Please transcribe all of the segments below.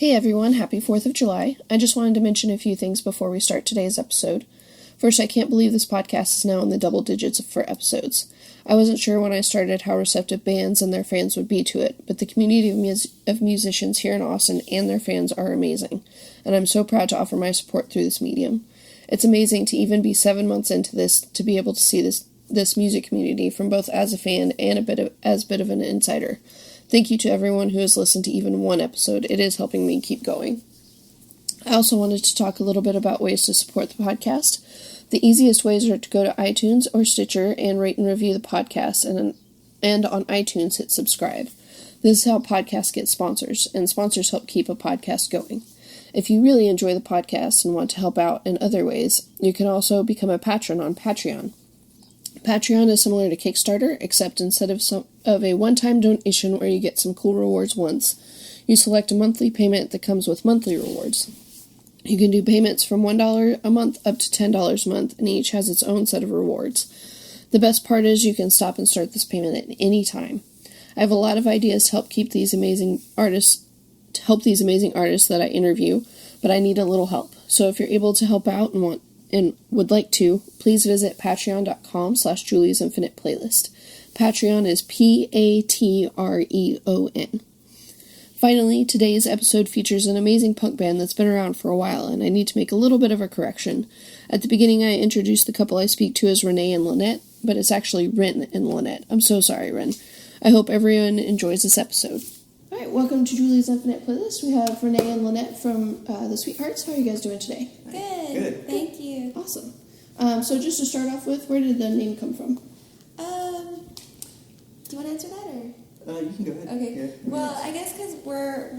Hey everyone, happy 4th of July. I just wanted to mention a few things before we start today's episode. First, I can't believe this podcast is now in the double digits for episodes. I wasn't sure when I started how receptive bands and their fans would be to it, but the community of musicians here in Austin and their fans are amazing, and I'm so proud to offer my support through this medium. It's amazing to even be 7 months into this, to be able to see this music community from both as a fan and as a bit of an insider. Thank you to everyone who has listened to even one episode. It is helping me keep going. I also wanted to talk a little bit about ways to support the podcast. The easiest ways are to go to iTunes or Stitcher and rate and review the podcast, and on iTunes hit subscribe. This is how podcasts get sponsors, and sponsors help keep a podcast going. If you really enjoy the podcast and want to help out in other ways, you can also become a patron on Patreon. Patreon is similar to Kickstarter, except instead of a one-time donation where you get some cool rewards once, you select a monthly payment that comes with monthly rewards. You can do payments from $1 a month up to $10 a month, and each has its own set of rewards. The best part is you can stop and start this payment at any time. I have a lot of ideas to help these amazing artists that I interview, but I need a little help. So if you're able to help out and would like to, please visit patreon.com/Julie's Infinite Playlist. Patreon is Patreon. Finally, today's episode features an amazing punk band that's been around for a while, and I need to make a little bit of a correction. At the beginning, I introduced the couple I speak to as Renee and Lynette, but it's actually Ren and Lynette. I'm so sorry, Ren. I hope everyone enjoys this episode. All right, welcome to Julie's Infinite Playlist. We have Renee and Lynette from the Sweethearts. How are you guys doing today? Good. Thank you. Awesome. So just to start off with, where did the name come from? Do you want to answer that, or? You can go ahead. Okay. Yeah. Well, I guess because we're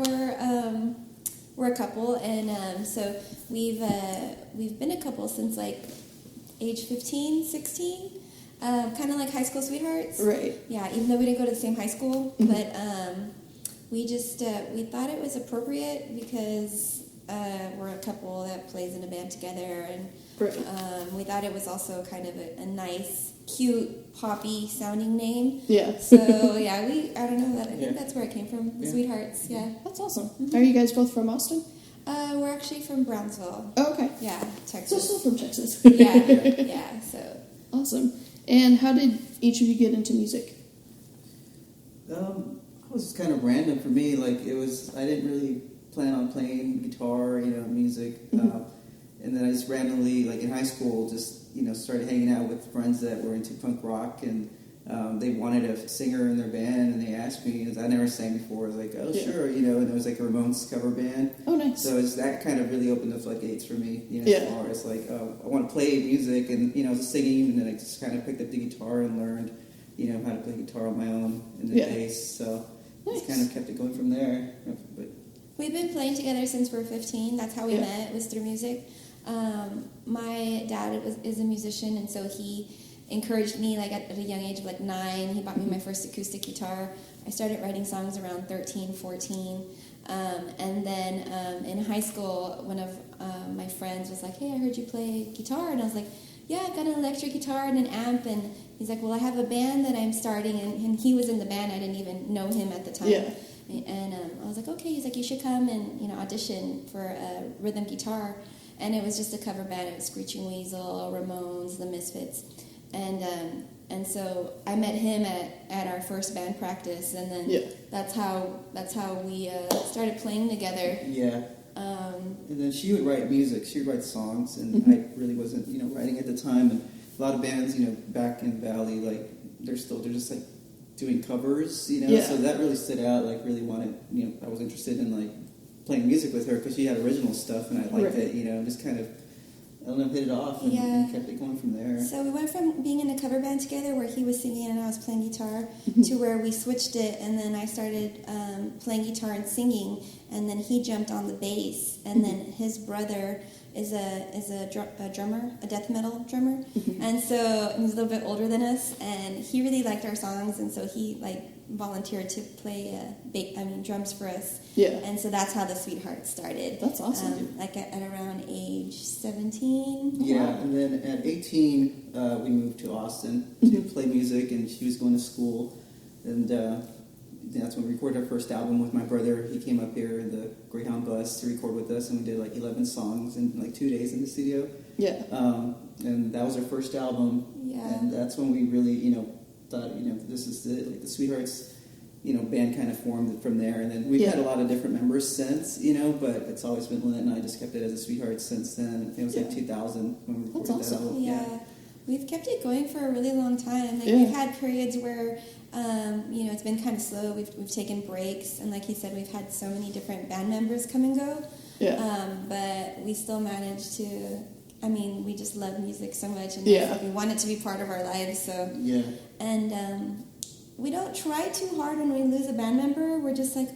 a couple, and so we've been a couple since like age 15, 16, kind of like high school sweethearts. Right. Yeah. Even though we didn't go to the same high school, but we just we thought it was appropriate because we're a couple that plays in a band together, and right. We thought it was also kind of a nice, cute, poppy sounding name. Yeah. So yeah, I don't know, I think that's where it came from. The Sweethearts. Yeah. That's awesome. Mm-hmm. Are you guys both from Austin? We're actually from Brownsville. Oh, okay. Yeah, So Texas. still from Texas. Yeah. So. Awesome. And how did each of you get into music? It was just kind of random for me. Like I didn't really plan on playing guitar, music. Mm-hmm. And then I just randomly, like in high school, just started hanging out with friends that were into punk rock, and they wanted a singer in their band, and they asked me, and I never sang before. I was like, oh, sure, and it was like a Ramones cover band. Oh, nice. So that kind of really opened the floodgates for me, Yeah. as far as like, I want to play music, and, singing, and then I just kind of picked up the guitar and learned, how to play guitar on my own, and the bass, so nice. just kind of kept it going from there. But We've been playing together since we were 15. That's how we met, was through music. My dad is a musician, and so he encouraged me, like at a young age of like 9. He bought me my first acoustic guitar. I started writing songs around 13, 14. And then in high school, one of my friends was like, hey, I heard you play guitar. And I was like, yeah, I've got an electric guitar and an amp. And he's like, well, I have a band that I'm starting. And he was in the band. I didn't even know him at the time. Yeah. And I was like, okay. He's like, you should come and audition for a rhythm guitar. And it was just a cover band. It was Screeching Weasel, Ramones, The Misfits. And so I met him at our first band practice, and then that's how we started playing together. Yeah. And then she would write music. She would write songs, and I really wasn't, writing at the time. And a lot of bands, back in the Valley, like they're just like doing covers, So that really stood out. Like really wanted, I was interested in like playing music with her because she had original stuff, and I liked it. Just kind of, I don't know, hit it off and kept it going from there. So we went from being in a cover band together where he was singing and I was playing guitar to where we switched it, and then I started playing guitar and singing, and then he jumped on the bass, and then his brother is a drummer, a death metal drummer, and so he's a little bit older than us, and he really liked our songs, and so he volunteered to play drums for us. Yeah. And so that's how the Sweethearts started. That's awesome. At around age 17. Yeah, and then at 18, we moved to Austin to play music, and she was going to school, and that's when we recorded our first album with my brother. He came up here in the Greyhound bus to record with us, and we did like 11 songs in like 2 days in the studio. Yeah. And that was our first album. Yeah. And that's when we really, thought, this is it. Like the Sweethearts, band kind of formed from there. And then we've had a lot of different members since, but it's always been Lynette, and I just kept it as a Sweethearts since then. It was like 2000 when we recorded that album. Yeah. We've kept it going for a really long time. Like we've had periods where, it's been kind of slow. We've taken breaks, and like you said, we've had so many different band members come and go. Yeah. But we still managed to. I mean, we just love music so much, and we want it to be part of our lives. So and we don't try too hard when we lose a band member. We're just like,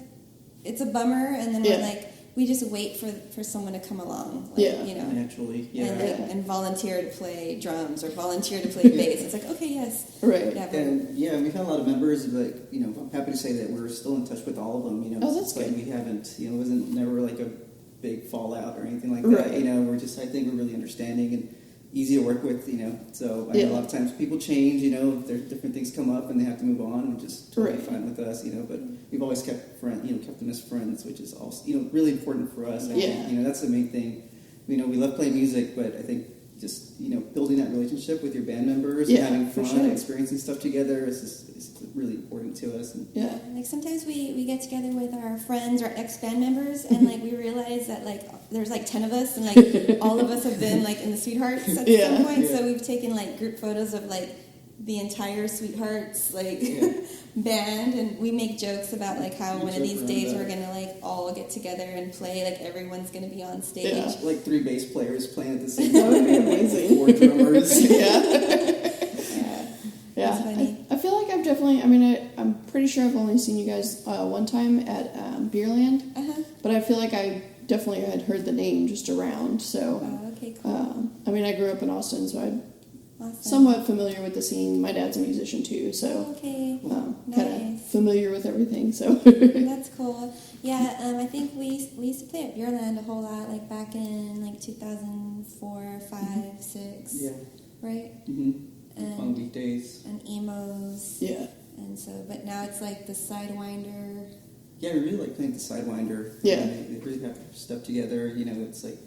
it's a bummer, and then we're like, we just wait for someone to come along, naturally, and volunteer to play drums or volunteer to play bass. It's like, okay, yes, right, and we've had a lot of members. Like, I'm happy to say that we're still in touch with all of them. that's good. We haven't, it wasn't never like a big fallout or anything like that. Right. We're just, I think we're really understanding and easy to work with. So I know a lot of times people change. There's different things come up and they have to move on, and just totally fine with us. But we've always kept kept them as friends, which is also really important for us. I think, that's the main thing. We love playing music, but I think just building that relationship with your band members and having fun and experiencing stuff together is really important to us. And like sometimes we get together with our friends or ex-band members, and like we realize that like there's like 10 of us, and like all of us have been like in the Sweethearts at some point. So we've taken like group photos of like the entire Sweethearts band, and we make jokes about like how one of these days we're gonna like all get together and play, like everyone's gonna be on stage, like 3 bass players playing at the same time. That would be amazing. 4 drummers. That's funny. I feel like I've definitely, I'm pretty sure I've only seen you guys one time at Beerland, but I feel like I definitely had heard the name just around, so okay, cool. I grew up in Austin, so I'm somewhat familiar with the scene. My dad's a musician too, so nice. kind of familiar with everything, so That's cool. I think we used to play at Beerland a whole lot, like back in like 2004, 5, 6, right? On weekdays. And emos. And so, but now it's like the Sidewinder. Yeah, we really like playing the Sidewinder. Yeah. They really have stuff together. It's like,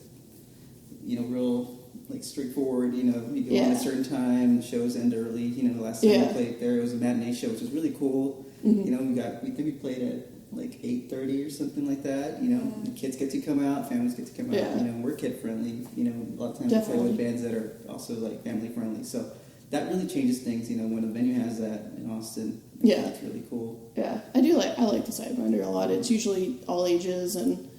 real like straightforward. We go on a certain time. The shows end early. The last time we played there, it was a matinee show, which was really cool. We think we played at like 8:30 or something like that. The kids get to come out, families get to come out. We're kid friendly. A lot of times we play with bands that are also like family friendly. So that really changes things. When a venue has that in Austin. It's really cool. Yeah, I like the Sidewinder a lot. It's usually all ages and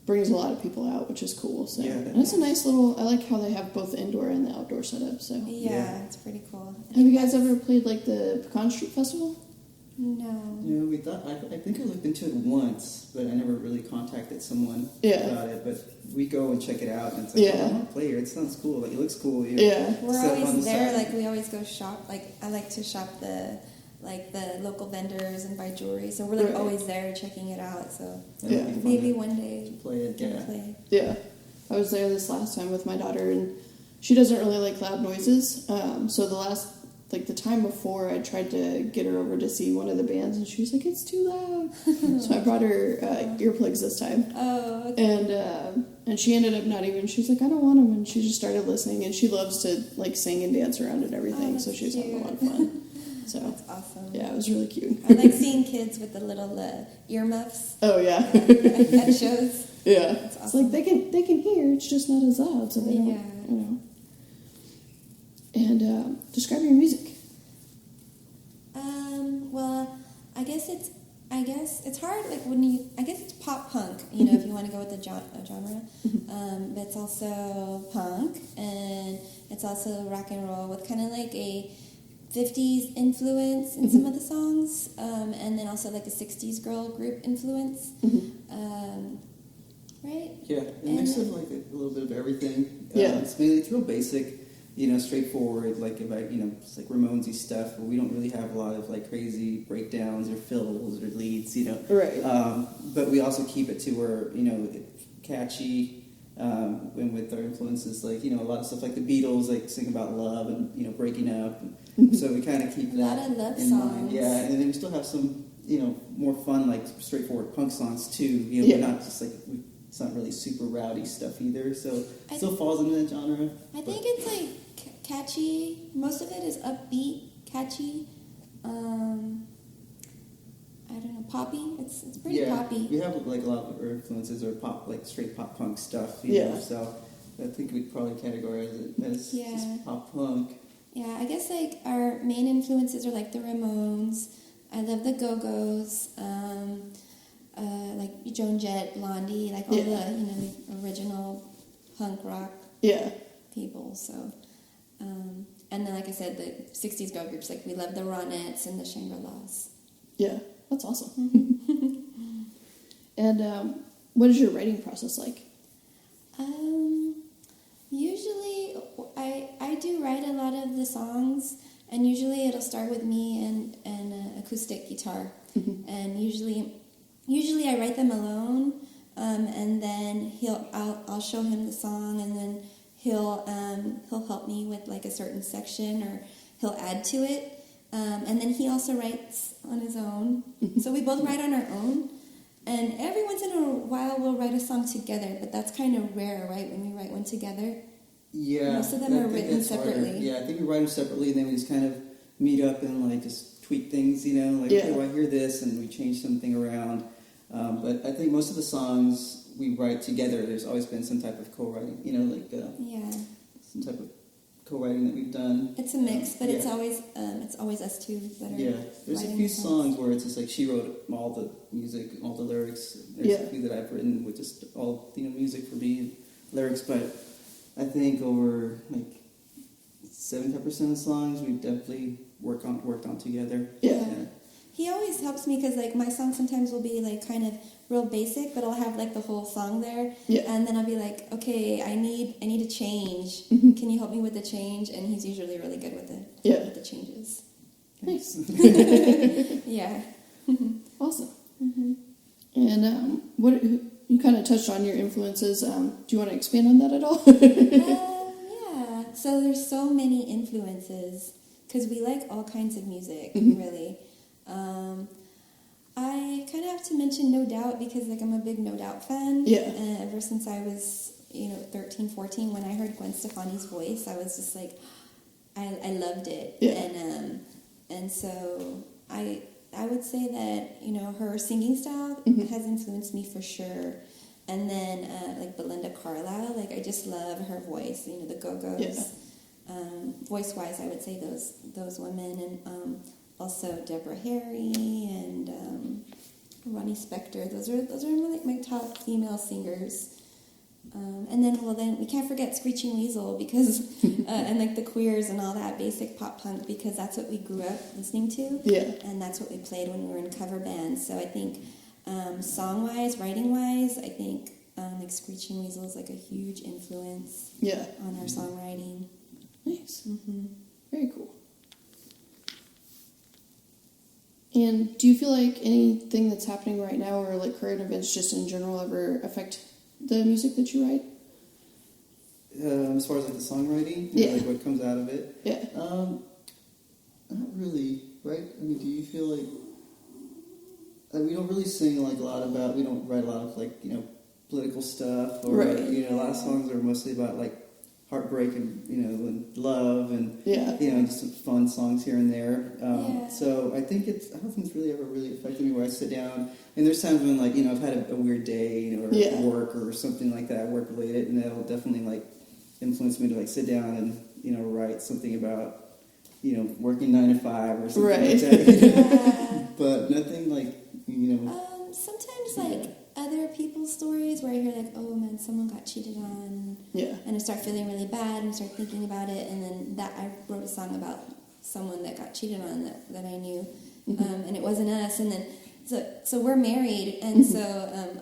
brings a lot of people out, which is cool. So and it's a nice little. I like how they have both the indoor and the outdoor setup. So it's pretty cool. Have you guys ever played like the Pecan Street Festival? No. We thought. I think I looked into it once, but I never really contacted someone about it. But we go and check it out, and it's like, I want to play here. It sounds cool. Like it looks cool. We're always there. Like we always go shop. Like I like to shop the local vendors and buy jewelry. So we're like always there checking it out. So maybe one day to play it. Play. Yeah, I was there this last time with my daughter, and she doesn't really like loud noises. So the time before, I tried to get her over to see one of the bands, and she was like, "It's too loud." So I brought her earplugs this time. Oh, okay. And she ended up not even. She was like, "I don't want them," and she just started listening. And she loves to like sing and dance around and everything. So she was having a lot of fun. So that's awesome. Yeah, it was really cute. I like seeing kids with the little earmuffs. Oh yeah. At shows. Yeah. That's awesome. It's like they can hear. It's just not as loud, so they don't. And describe your music. Well, I guess it's hard. Like I guess it's pop punk. If you want to go with the genre. But it's also punk, and it's also rock and roll with kind of like a 50s influence in some of the songs, and then also like a 60s girl group influence. Right? Yeah, a mix of like a little bit of everything. It's real basic, straightforward. Like if it's like Ramones-y stuff, but we don't really have a lot of like crazy breakdowns or fills or leads, Right. But we also keep it to where catchy. And with our influences, like a lot of stuff like the Beatles, like sing about love and breaking up. So we kind of keep that a lot of love in songs. mind. Yeah, and then we still have some more fun, like straightforward punk songs too. You know, Yeah. but not just like it's not really super rowdy stuff either. So it still falls into that genre. I think it's like catchy. Most of it is upbeat, catchy. I don't know, poppy. It's pretty poppy. We have like a lot of our influences are pop, like straight pop punk stuff. You know, so I think we'd probably categorize it as just pop punk. Yeah, I guess like our main influences are like the Ramones. I love the Go-Go's, like Joan Jett, Blondie, like all the the original punk rock people. So, and then like I said, the '60s girl groups, like we love the Ronettes and the Shangri-Las. Yeah, that's awesome. And what is your writing process like? Usually, I do write a lot of the songs, and usually it'll start with me and an acoustic guitar, and usually I write them alone, and then I'll show him the song, and then he'll help me with like a certain section, or he'll add to it, and then he also writes on his own. So we both write on our own. And every once in a while we'll write a song together, but that's kind of rare, right, when we write one together? Yeah. Most of them are written separately. Harder. Yeah, I think we write them separately, and then we just kind of meet up and like just tweak things, you know, like, oh, I hear this, and we change something around. But I think most of the songs we write together, there's always been some type of co-writing, you know, like some type of co-writing that we've done. It's a mix, but it's always us two that are there's a few songs where it's just like she wrote all the music, all the lyrics. There's a few that I've written with just all music for me and lyrics, but I think over like 75% of the songs we've definitely worked on together. Yeah. He always helps me because like my song sometimes will be like kind of real basic, but I'll have like the whole song there, and then I'll be like, okay, I need a change. Can you help me with the change? And he's usually really good with it. With the changes. Nice. Yeah. Awesome. And what you kind of touched on your influences. Do you want to expand on that at all? Yeah. So there's so many influences because we like all kinds of music, really. I kind of have to mention No Doubt because like I'm a big No Doubt fan. Ever since I was 13, 14, when I heard Gwen Stefani's voice, I was just like, I loved it. And so I would say that her singing style has influenced me for sure. And then like Belinda Carlisle, like I just love her voice. The Go-Go's. Voice-wise, I would say those women, and also Deborah Harry and Ronnie Spector. Those are like my top female singers. And then we can't forget Screeching Weasel because and like the Queers and all that basic pop punk because that's what we grew up listening to. And that's what we played when we were in cover bands. So I think song-wise, writing-wise, I think like Screeching Weasel is like a huge influence on our songwriting. Nice. Very cool. And do you feel like anything that's happening right now or like current events just in general ever affect the music that you write? As far as like the songwriting? Like what comes out of it? Not really, right? I mean, do you feel like we don't really sing like a lot about, we don't write a lot of like, political stuff or, a lot of songs are mostly about like heartbreak and, and love and, just some fun songs here and there. So I think I don't think it's really ever really affected me where I sit down. And there's times when like, I've had a weird day, or work or something like that, work related, and that'll definitely like influence me to like sit down and, write something about, working 9 to 5 or something like that. But nothing like, sometimes like other people's stories where I hear like, oh man, someone got cheated on, and I start feeling really bad and start thinking about it, and then that I wrote a song about someone that got cheated on that I knew, and it wasn't us, and then so we're married, and so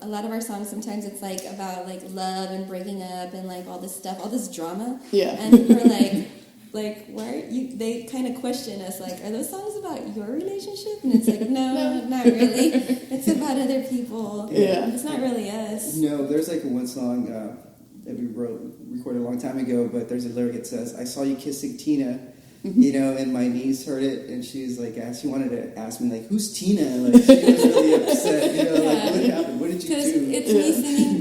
a lot of our songs sometimes it's like about like love and breaking up and like all this stuff, all this drama, and we're like why are you? They kind of question us like, are those songs about your relationship? And it's like, no, not really. It's about other people. It's not really us. No, there's like one song that we recorded a long time ago, but there's a lyric that says, "I saw you kissing Tina, you know, and my niece heard it, and she was like, she wanted to ask me, like, who's Tina? Like, she was really upset, you know, like, what happened? What did you do?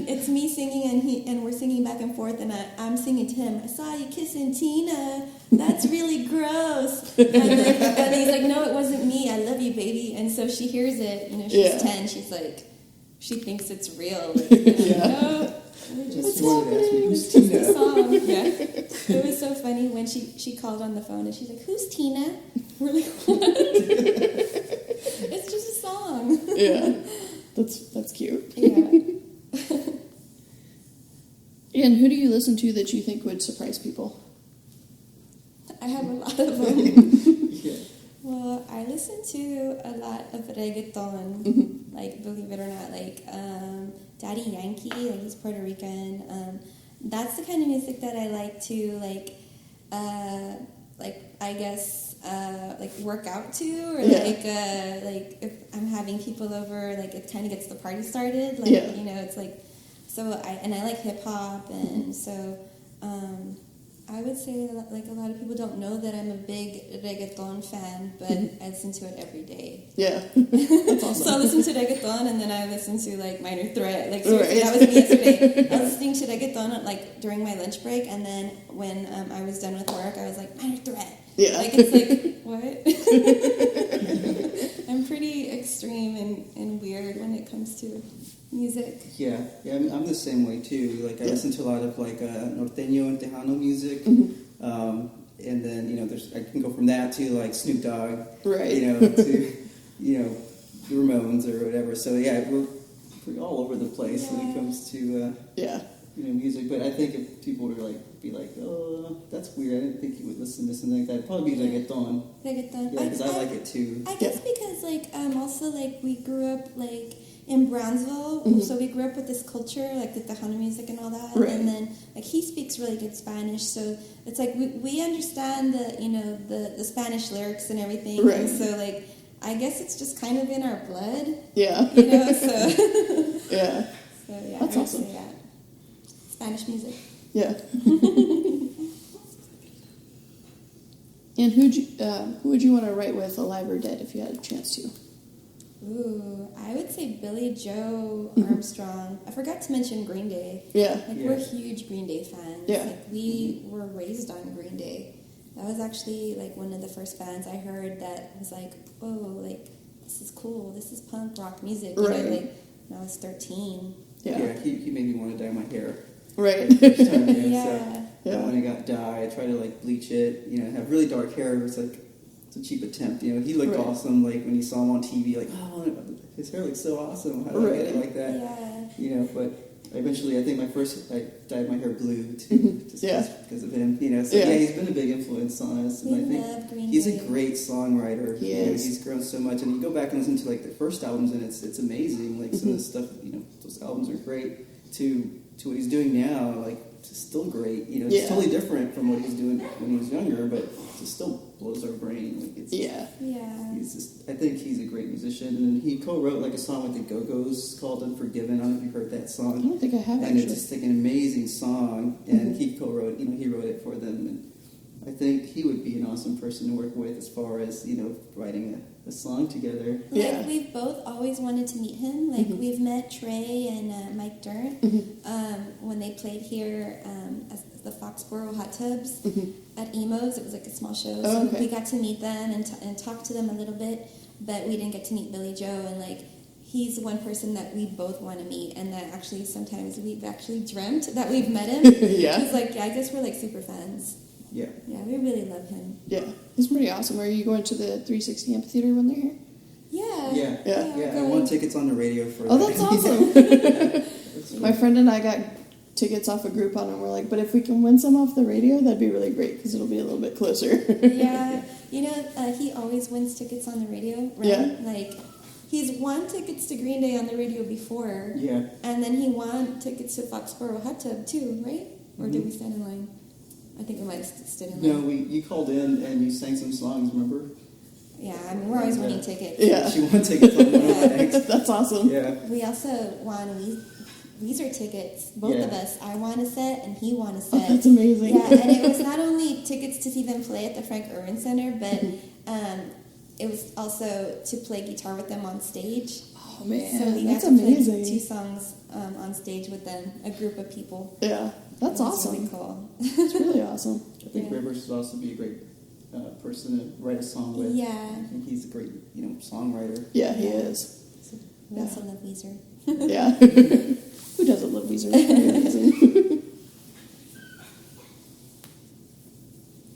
It's me singing, and we're singing back and forth, and I'm singing to him, I saw you kissing Tina. That's really gross. And he's like, no, it wasn't me. I love you, baby. And so she hears it, you know, she's 10. She's like, she thinks it's real. Like, no. Just wanted to ask me, who's It's just Tina? a song. Yeah. It was so funny when she called on the phone and she's like, who's Tina? We're like, what? It's just a song. Yeah. That's cute. Yeah. And who do you listen to that you think would surprise people? I have a lot of them. Yeah. Well, I listen to a lot of reggaeton, like, believe it or not, like Daddy Yankee, like, he's Puerto Rican. That's the kind of music that I like to, like I guess, like, work out to, or like if I'm having people over, like, it kind of gets the party started, like, you know, it's like, so I like hip hop, and so, I would say, like, a lot of people don't know that I'm a big reggaeton fan, but I listen to it every day. Yeah. That's awesome. So I listen to reggaeton, and then I listen to, like, Minor Threat. Like, seriously, that was me yesterday. I was listening to reggaeton, like, during my lunch break, and then when I was done with work, I was like, Minor Threat. Yeah. Like, it's like, what? I'm pretty extreme and weird when it comes to music. Yeah, I'm the same way too. Like, I listen to a lot of, like, norteño and tejano music, and then, you know, I can go from that to, like, Snoop Dogg, right? You know, to, you know, the Ramones or whatever. So yeah, we're all over the place when it comes to you know, music. But I think if people were be like, oh, that's weird, I didn't think you would listen to something like that, it'd probably be reggaeton. Reggaeton. Yeah, because I like it too. I guess because, like, also, like, we grew up, like, in Brownsville, so we grew up with this culture, like the Tejano music and all that, and then, like, he speaks really good Spanish, so it's like we understand the, you know, the Spanish lyrics and everything, and so, like, I guess it's just kind of in our blood, you know, so yeah, so yeah, that's awesome. Say that. Spanish music. Yeah. And who would you want to write with, alive or dead, if you had a chance to? Ooh, I would say Billy Joe Armstrong. I forgot to mention Green Day. Yeah. Like, we're huge Green Day fans. Yeah. Like, we were raised on Green Day. That was actually, like, one of the first bands I heard that was like, oh, like, this is cool. This is punk rock music. You know, like, when I was 13. Yeah, he made me want to dye my hair. Right. First time, you know, Yeah. So when I got dye, I tried to, like, bleach it, you know, have really dark hair. It was like, it's a cheap attempt, you know. He looked awesome, like, when you saw him on TV, like, oh, his hair looks so awesome. How do I get it like that? Yeah. You know, but eventually, I think I dyed my hair blue too, just because of him. You know, so he's been a big influence on us, and I think he's a great songwriter. He is. You know, is. he's grown so much, and you go back and listen to, like, the first albums, and it's amazing. Like, some of the stuff, you know, those albums are great. To what he's doing now, like, it's still great. You know, it's totally different from what he was doing when he was younger, but it still blows our brain. Like, it's he's just, I think he's a great musician, and he co-wrote, like, a song with the Go-Go's called "Unforgiven." I don't know if you've heard that song. I don't think I have, and actually. it's just, like, an amazing song, and he co-wrote, you know, he wrote it for them, and I think he would be an awesome person to work with as far as, you know, writing a song together. Like, we've both always wanted to meet him. Like, we've met Trey and Mike Dirnt when they played here as the Foxborough Hot Tubs at Emo's. It was like a small show, so we got to meet them and talk to them a little bit, but we didn't get to meet Billy Joe, and, like, he's one person that we both want to meet, and that actually sometimes we've actually dreamt that we've met him. He's like, I guess we're, like, super fans. Yeah, we really love him. Yeah, it's pretty awesome. Are you going to the 360 Amphitheater when they're here? Yeah. I won tickets on the radio for that. Oh, that's awesome. My friend and I got tickets off a Groupon, and we're like, but if we can win some off the radio, that'd be really great, because it'll be a little bit closer. Yeah, you know, he always wins tickets on the radio, right? Yeah. Like, he's won tickets to Green Day on the radio before. Yeah. And then he won tickets to Foxborough Hot Tub too, right? Or did we stand in line? I think we might have stood in line. No, you called in and you sang some songs, remember? Yeah, I mean, we're always winning tickets. Yeah. She won tickets on one of the nights. That's awesome. Yeah. We also won Weezer tickets, both of us. I want a set and he want a set. Oh, that's amazing. Yeah, and it was not only tickets to see them play at the Frank Irwin Center, but it was also to play guitar with them on stage. Oh man, so we that's got to amazing. play 2 songs on stage with them, a group of people. Yeah, that's awesome. Really cool. It's really awesome. I think Rivers would also be a great person to write a song with. Yeah. I think he's a great, songwriter. Yeah, he is. So we also love Weezer. Yeah. Who doesn't love Weezer? They're amazing.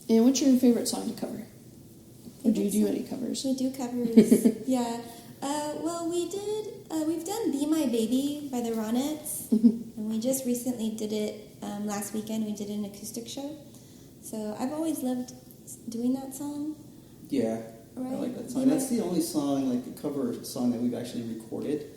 And what's your favorite song to cover? Or do you do any covers? We do covers. Yeah. Well, we've done Be My Baby by the Ronettes, and we just recently did it last weekend. We did an acoustic show. So I've always loved doing that song. Yeah, Right. I like that song. That's the only song, like a cover song that we've actually recorded.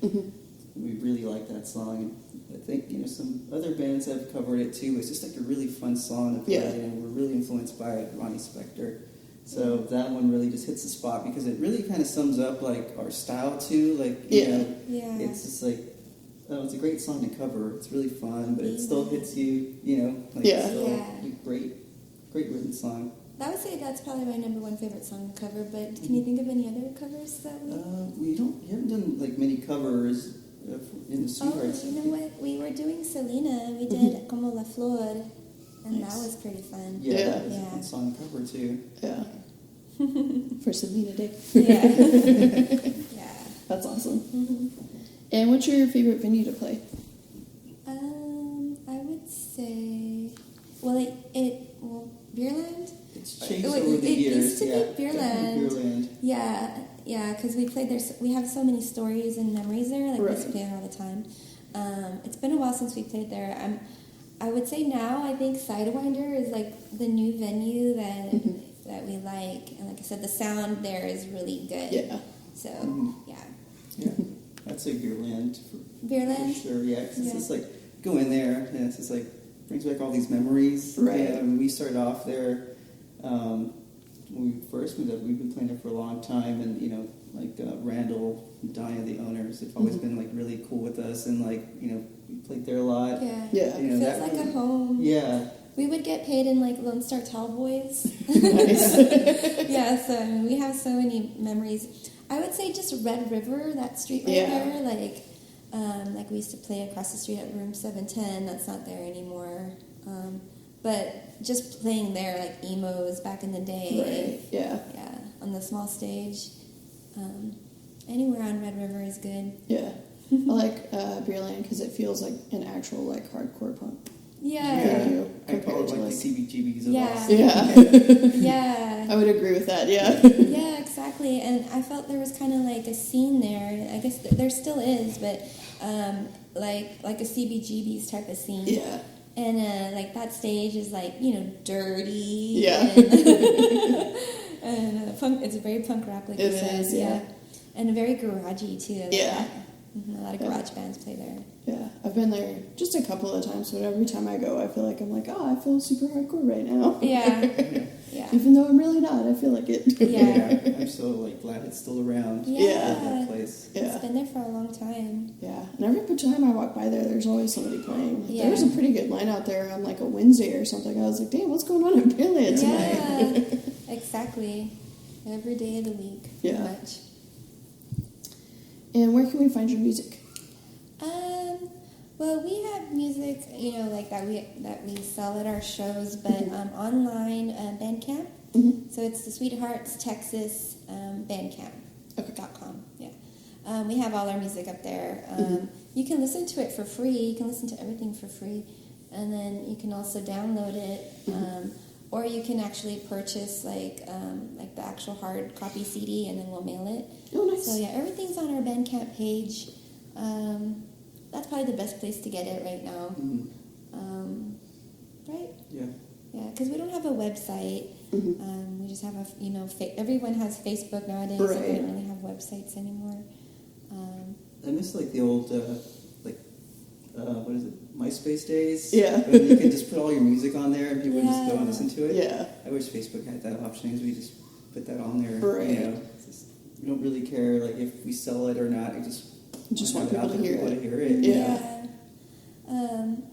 We really like that song. I think, some other bands have covered it too. It's just like a really fun song to play, and we're really influenced by Ronnie Spector. So that one really just hits the spot because it really kind of sums up like our style too. Like, it's just like, it's a great song to cover. It's really fun, but it still hits you, it's still a great written song. I would say that's probably my number 1 favorite song to cover, but can you think of any other covers that we haven't done like many covers in the Sweethearts. Oh, you know what? We were doing Selena. We did Como la Flor, and that was pretty fun. Yeah. It's a good song to cover too. Yeah. For Selena Day. Yeah. Yeah. That's awesome. And what's your favorite venue to play? I would say, well, Beerland. It's changed over the years. It used to be Beerland. Beerland. Yeah, because we played there. We have so many stories and memories there. Like we used to play there all the time. It's been a while since we played there. I would say now I think Sidewinder is like the new venue that we like, and like I said, the sound there is really good. Yeah. So yeah. I'd say Beerland. Beerland. For sure. Yeah, 'cause it's just like go in there, and it's just like brings back all these memories. Right. Yeah, we started off there. When we first moved up, we've been playing there for a long time, and Randall and Diane, the owners, have always been like really cool with us, and we played there a lot. Yeah. Yeah. It feels like a home. Yeah. We would get paid in like Lone Star Tallboys. Nice. Yeah, so I mean, we have so many memories. I would say just Red River, that street right there, like we used to play across the street at Room 710. That's not there anymore. But just playing there, like emos back in the day. Right. Yeah. Yeah, on the small stage. Anywhere on Red River is good. Yeah. I like Beerland because it feels like an actual hardcore punk. Yeah. I call it like the CBGBs of Yeah. Yeah. Yeah. I would agree with that. Yeah. Yeah, exactly. And I felt there was kind of like a scene there. I guess there still is, but like a CBGB's type of scene. Yeah. And like that stage is like dirty. Yeah. And punk. It's a very punk rock, like It you said. is, yeah. And very garagey too. Yeah. A lot of garage bands play there. Yeah, I've been there just a couple of times, but every time I go, I feel like I feel super hardcore right now. Yeah. Yeah. Even though I'm really not, I feel like it. Yeah. I'm so glad it's still around. Yeah. That place. Yeah. It's been there for a long time. Yeah, and every time I walk by there, there's always somebody playing. Yeah. There was a pretty good line out there on a Wednesday or something. I was like, damn, what's going on at Beerland tonight? Yeah, exactly. Every day of the week, Yeah. pretty much. And where can we find your music? Well, we have music, that we sell at our shows, but online Bandcamp. Mm-hmm. So it's the Sweethearts Texas Bandcamp.com. Yeah, we have all our music up there. You can listen to it for free. You can listen to everything for free, and then you can also download it, or you can actually purchase the actual hard copy CD, and then we'll mail it. Oh, nice. So yeah, everything's on our Bandcamp page. That's probably the best place to get it right now. Right? Yeah. Yeah, because we don't have a website. We just have everyone has Facebook nowadays. Right. So we don't really have websites anymore. I miss the old what is it, MySpace days? Yeah. When you could just put all your music on there and people would just go and listen to it. Yeah. I wish Facebook had that option because we just put that on there. Right. We don't really care if we sell it or not. We just Just want want people to hear it. To hear it. Yeah.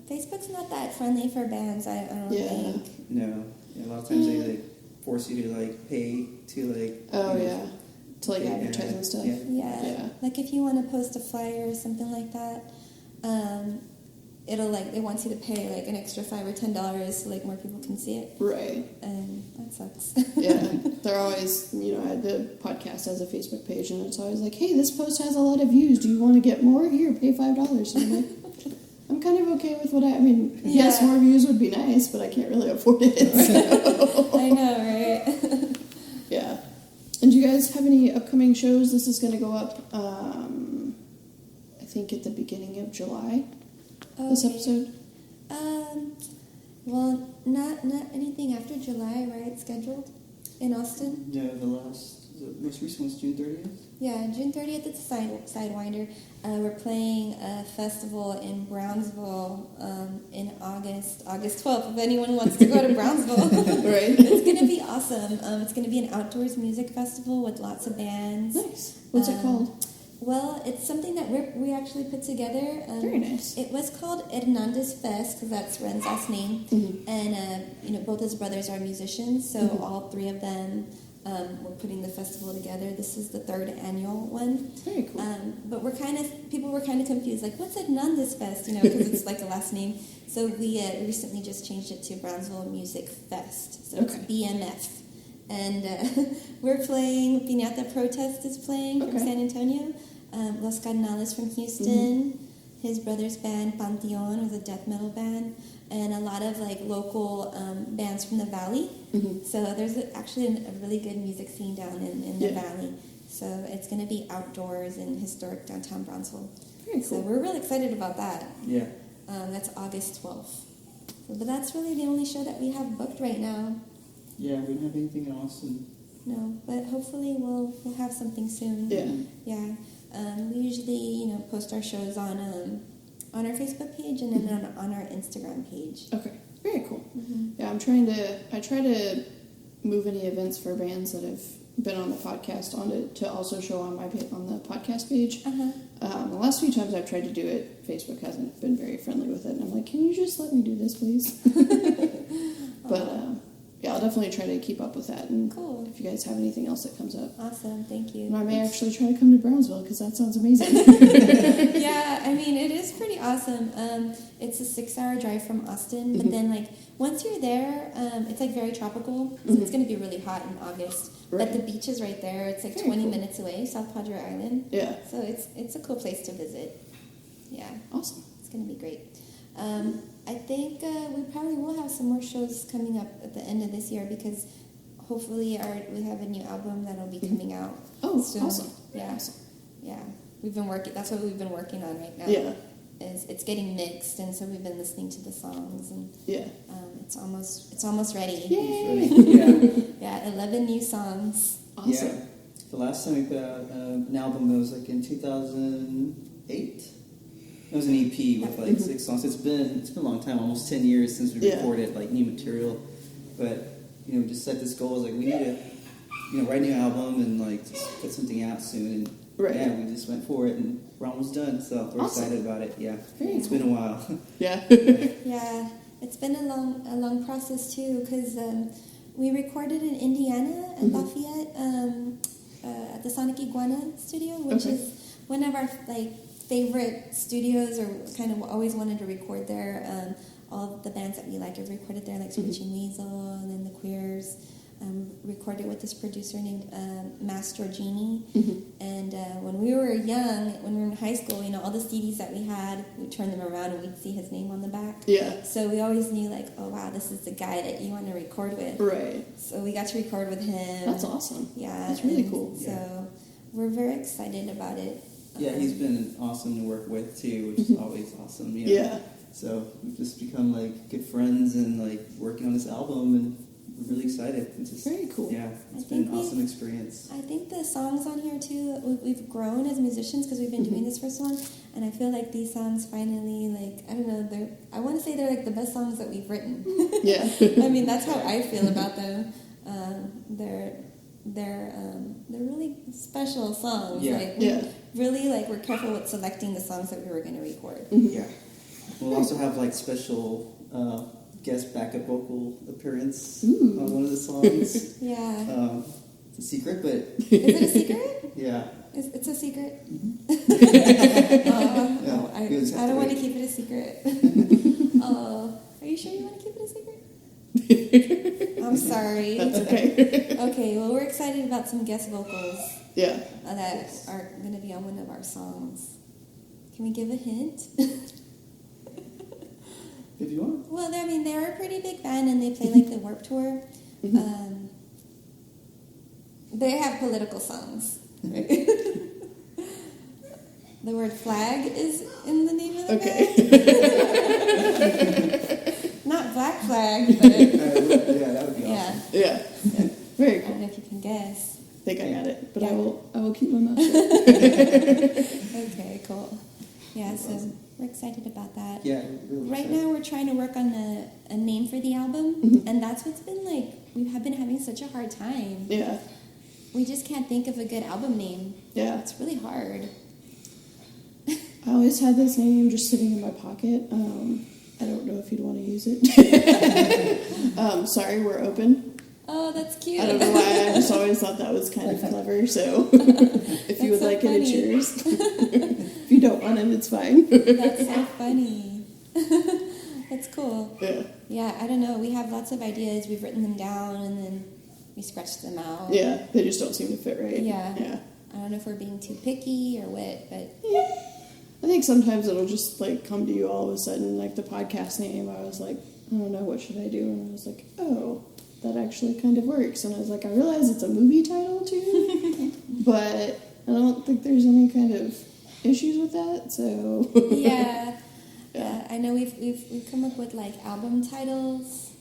Facebook's not that friendly for bands. I don't think. No. Yeah, a lot of times they like force you to like pay to like. Oh yeah. To like advertise and stuff. Yeah. Like if you want to post a flyer or something like that, it'll like, it wants you to pay like an extra $5 or $10 so like more people can see it. Right. And that sucks. Yeah. They're always, the podcast has a Facebook page and it's always like, hey, this post has a lot of views. Do you want to get more? Here, pay $5. And I'm like, I'm kind of okay with what yes, more views would be nice, but I can't really afford it. So. I know, right? Yeah. And do you guys have any upcoming shows? This is going to go up, I think, at the beginning of July, this episode. Well, not anything after July, right? Scheduled in Austin? No, the most recent was June 30th. Yeah, June 30th at the Sidewinder. We're playing a festival in Brownsville in August 12th. If anyone wants to go to Brownsville, Right. It's going to be awesome. It's going to be an outdoors music festival with lots of bands. Nice. What's it called? Well, it's something that we actually put together. Very nice. It was called Hernandez Fest because that's Ren's last name, and both his brothers are musicians, so all three of them. We're putting the festival together. This is the 3rd annual one. Very cool. But people were kind of confused, like, what's Hernandez Fest? Because it's like a last name. So we recently just changed it to Brownsville Music Fest. So it's BMF. And we're playing, Piñata Protest is playing from San Antonio. Los Cardenales from Houston. His brother's band, Panteon, was a death metal band. And a lot of like local bands from the Valley. So there's actually a really good music scene down in the Valley. So it's going to be outdoors in historic downtown Brownsville. Very cool. So we're really excited about that. Yeah. That's August 12th. So, but that's really the only show that we have booked right now. Yeah, we don't have anything in Austin. No, but hopefully we'll have something soon. Yeah. Yeah. We usually post our shows on our Facebook page and then on our Instagram page. Okay, very cool. Yeah, I try to move any events for bands that have been on the podcast to also show on on the podcast page. The last few times I've tried to do it, Facebook hasn't been very friendly with it, and I'm like, can you just let me do this, please? But yeah, I'll definitely try to keep up with that. And cool. If you guys have anything else that comes up. Awesome, thank you. And I may actually try to come to Brownsville because that sounds amazing. Yeah, I mean, it is pretty awesome. It's a 6-hour drive from Austin, but then like once you're there, it's like very tropical, so it's going to be really hot in August. Right. But the beach is right there. It's like Very 20 cool. minutes away, South Padre Island. Yeah. So it's a cool place to visit. Yeah. Awesome. It's going to be great. I think we probably will have some more shows coming up at the end of this year because hopefully we have a new album that'll be coming out. Oh, soon. awesome. Yeah. Awesome. Yeah. We've been working. That's what we've been working on right now. Yeah. It's getting mixed, and so we've been listening to the songs, and Yeah. it's almost ready. Yay! Yeah. Yeah, 11 new songs. Awesome. Yeah. The last time we put out an album, it was like in 2008. It was an EP with like 6 songs. It's been a long time, almost 10 years since we recorded like new material. But we just set this goal, like we need to write a new album and like just put something out soon. And yeah, we just went for it, and we're almost done. So we're excited about it. Yeah, it's been a while. Yeah. Yeah, it's been a long process too, because we recorded in Indiana at Lafayette at the Sonic Iguana studio, which is one of our like favorite studios, or kind of always wanted to record there. All of the bands that we like have recorded there, like Screeching Weasel and then the Queers. Recorded with this producer named Master Genie. And when we were young, when we were in high school, all the CDs that we had, we'd turn them around and we'd see his name on the back. Yeah. So we always knew, like, oh wow, this is the guy that you want to record with. Right. So we got to record with him. That's awesome. Yeah. That's really cool. So we're very excited about it. Yeah, he's been awesome to work with too, which is always awesome. Yeah. So we've just become like good friends and like working on this album, and we're really excited. It's just, very cool. Yeah, it's been an awesome experience. I think the songs on here too, we've grown as musicians because we've been doing this for so long, and I feel like these songs finally, like, I don't know, I want to say they're like the best songs that we've written. Yeah. I mean, that's how I feel about them. They're really special songs. Yeah. Like, really, like, we're careful with selecting the songs that we were going to record. Yeah. We'll also have like special guest backup vocal appearance on one of the songs. Yeah. It's a secret, but Is it a secret? yeah. It's a secret? Yeah. I don't want to keep it a secret. Are you sure you want to keep it a secret? I'm sorry. That's okay. Okay, well, we're excited about some guest vocals Yeah. that are going to be on one of our songs. Can we give a hint? If you want. Well, I mean, they're a pretty big band, and they play like the Warped Tour. They have political songs. Right? The word flag is in the name of the band. Not Black Flag, but Yeah, that would be awesome. Yeah. Very I cool. don't know if you can guess. I think I got it, but Yeah. I will keep my mouth shut. Okay, cool. Yeah, so we're excited about that. Yeah, really Right excited. now, we're trying to work on a name for the album, and that's what's been like. We have been having such a hard time. Yeah. We just can't think of a good album name. Yeah. It's really hard. I always had this name just sitting in my pocket. I don't know if you'd want to use it. Sorry, we're open. Oh, that's cute. I don't know why. I just always thought that was kind of clever. So if you would so like it, it's funny. yours. If you don't want it, it's fine. That's so funny. That's cool. Yeah. Yeah, I don't know. We have lots of ideas. We've written them down, and then we scratched them out. Yeah. They just don't seem to fit right. Yeah. Yeah. I don't know if we're being too picky or what, but I think sometimes it'll just like come to you all of a sudden. Like the podcast name, I was like, I don't know, what should I do? And I was like, oh, that actually kind of works. And I was like, I realize it's a movie title too, but I don't think there's any kind of issues with that. So yeah. Yeah, I know we've come up with like album titles,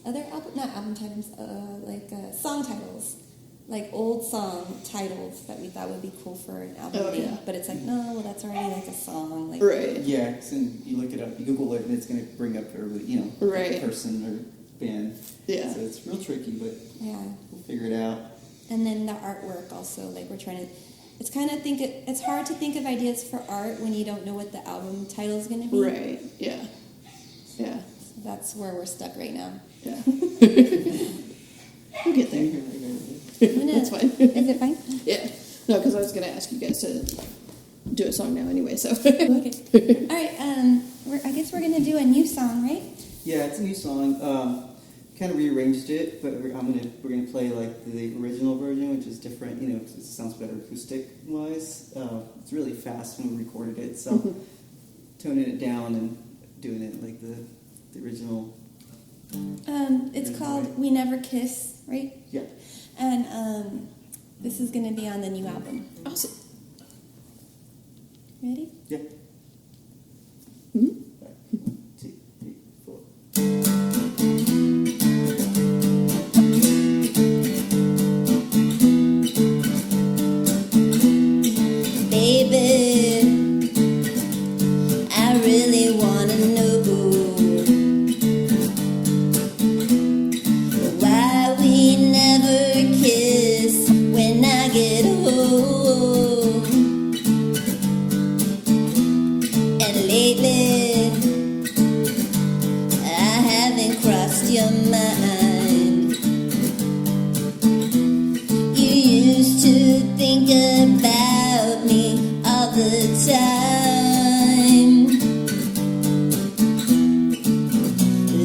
song titles, like old song titles that we thought would be cool for an album name. yeah. But it's like, no, well, that's already like a song. Like, Right. Yeah, 'cause then you look it up, you Google it, and it's going to bring up everybody, Right. person or band. Yeah. So it's real tricky, but Yeah. we'll figure it out. And then the artwork also, like we're trying to. It's hard to think of ideas for art when you don't know what the album title is going to be. Right. Yeah. Yeah. So that's where we're stuck right now. Yeah. We'll get there. That's fine. Is it fine? Yeah. No, because I was going to ask you guys to do a song now anyway, so. Okay. All right. I guess we're going to do a new song, right? Yeah, it's a new song. Kind of rearranged it, but we're gonna play like the original version, which is different. 'Cause it sounds better acoustic wise. It's really fast when we recorded it, so toning it down and doing it like the original. It's called We Never Kiss, right? Yeah. And this is going to be on the new album. Awesome. Ready? Yeah. Mm-hmm. 1, 2, 3, 4. Baby, I really wanna know why we never kiss when I get home. And lately, I haven't crossed your mind. You used to think about me all the time.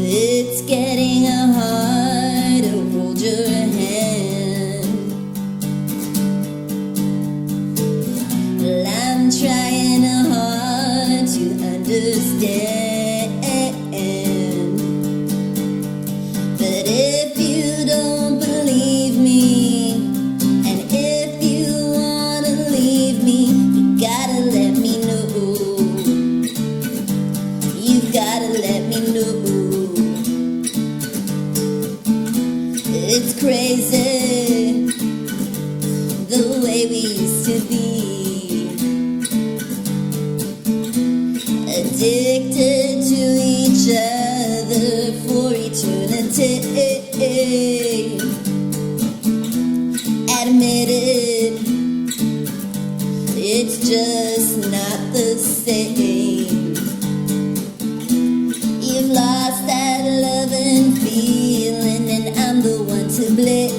It's getting hard to hold your hand. Well, I'm trying hard to understand. But if you don't believe me, and if you wanna leave me, you gotta let me know. You gotta let me know. It's crazy the way we used to be, addicted to each other for eternity. Admit it, it's just not the same. lost that loving feeling, and I'm the one to blame.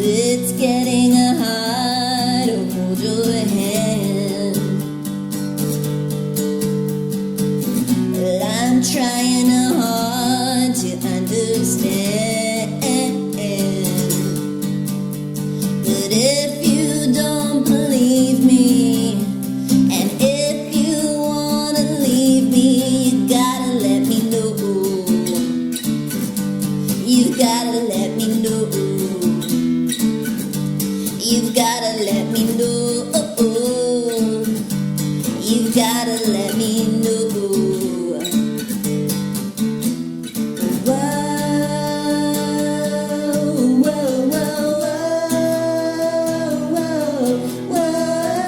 It's getting hard to hold your hand. Well, I'm trying hard to understand. But if you don't believe me, and if you wanna leave me, you gotta let me know. You gotta let me know. You've gotta let me know. You've gotta let me know. Whoa, whoa, whoa, whoa, whoa,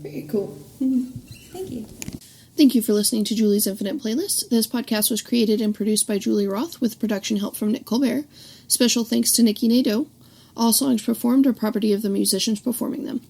Very cool. Thank you. Thank you for listening to Julie's Infinite Playlist. This podcast was created and produced by Julie Roth with production help from Nick Colbert. Special thanks to Nikki Nadeau. All songs performed are property of the musicians performing them.